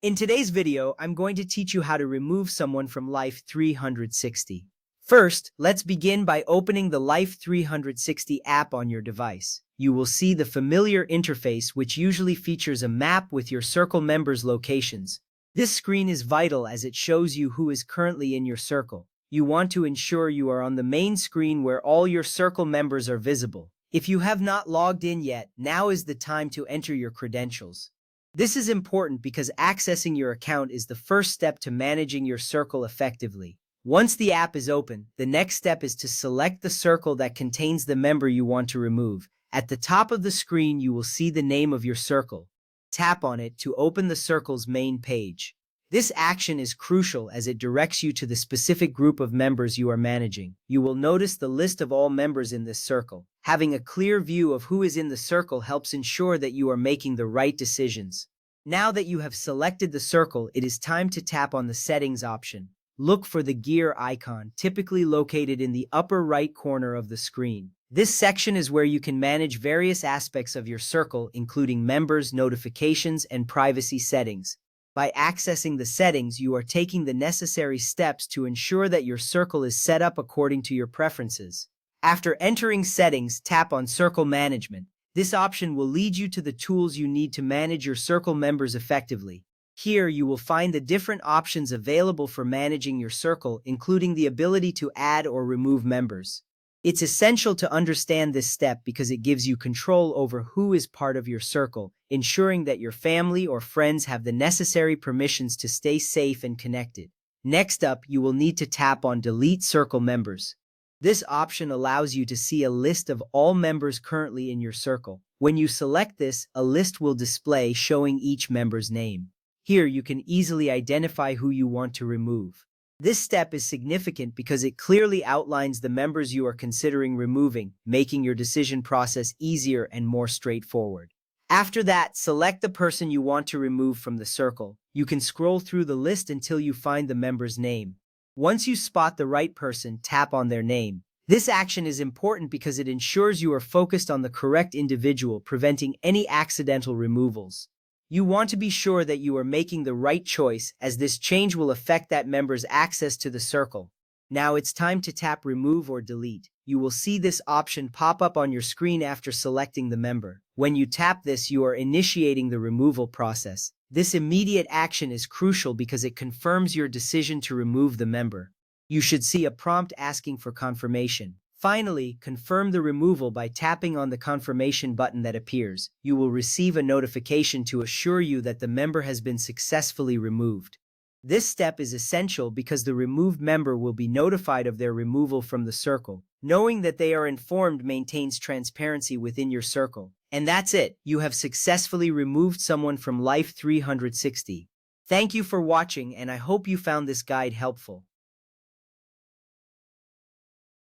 In today's video, I'm going to teach you how to remove someone from Life360. First, let's begin by opening the Life360 app on your device. You will see the familiar interface, which usually features a map with your circle members' locations. This screen is vital as it shows you who is currently in your circle. You want to ensure you are on the main screen where all your circle members are visible. If you have not logged in yet, now is the time to enter your credentials. This is important because accessing your account is the first step to managing your circle effectively. Once the app is open, the next step is to select the circle that contains the member you want to remove. At the top of the screen, you will see the name of your circle. Tap on it to open the circle's main page. This action is crucial as it directs you to the specific group of members you are managing. You will notice the list of all members in this circle. Having a clear view of who is in the circle helps ensure that you are making the right decisions. Now that you have selected the circle, it is time to tap on the Settings option. Look for the gear icon, typically located in the upper right corner of the screen. This section is where you can manage various aspects of your circle, including members, notifications, and privacy settings. By accessing the settings, you are taking the necessary steps to ensure that your circle is set up according to your preferences. After entering settings, tap on Circle Management. This option will lead you to the tools you need to manage your circle members effectively. Here, you will find the different options available for managing your circle, including the ability to add or remove members. It's essential to understand this step because it gives you control over who is part of your circle, ensuring that your family or friends have the necessary permissions to stay safe and connected. Next up, you will need to tap on Delete Circle Members. This option allows you to see a list of all members currently in your circle. When you select this, a list will display showing each member's name. Here, you can easily identify who you want to remove. This step is significant because it clearly outlines the members you are considering removing, making your decision process easier and more straightforward. After that, select the person you want to remove from the circle. You can scroll through the list until you find the member's name. Once you spot the right person, tap on their name. This action is important because it ensures you are focused on the correct individual, preventing any accidental removals. You want to be sure that you are making the right choice, as this change will affect that member's access to the circle. Now it's time to tap Remove or Delete. You will see this option pop up on your screen after selecting the member. When you tap this, you are initiating the removal process. This immediate action is crucial because it confirms your decision to remove the member. You should see a prompt asking for confirmation. Finally, confirm the removal by tapping on the confirmation button that appears. You will receive a notification to assure you that the member has been successfully removed. This step is essential because the removed member will be notified of their removal from the circle. Knowing that they are informed maintains transparency within your circle. And that's it. You have successfully removed someone from Life360. Thank you for watching, and I hope you found this guide helpful.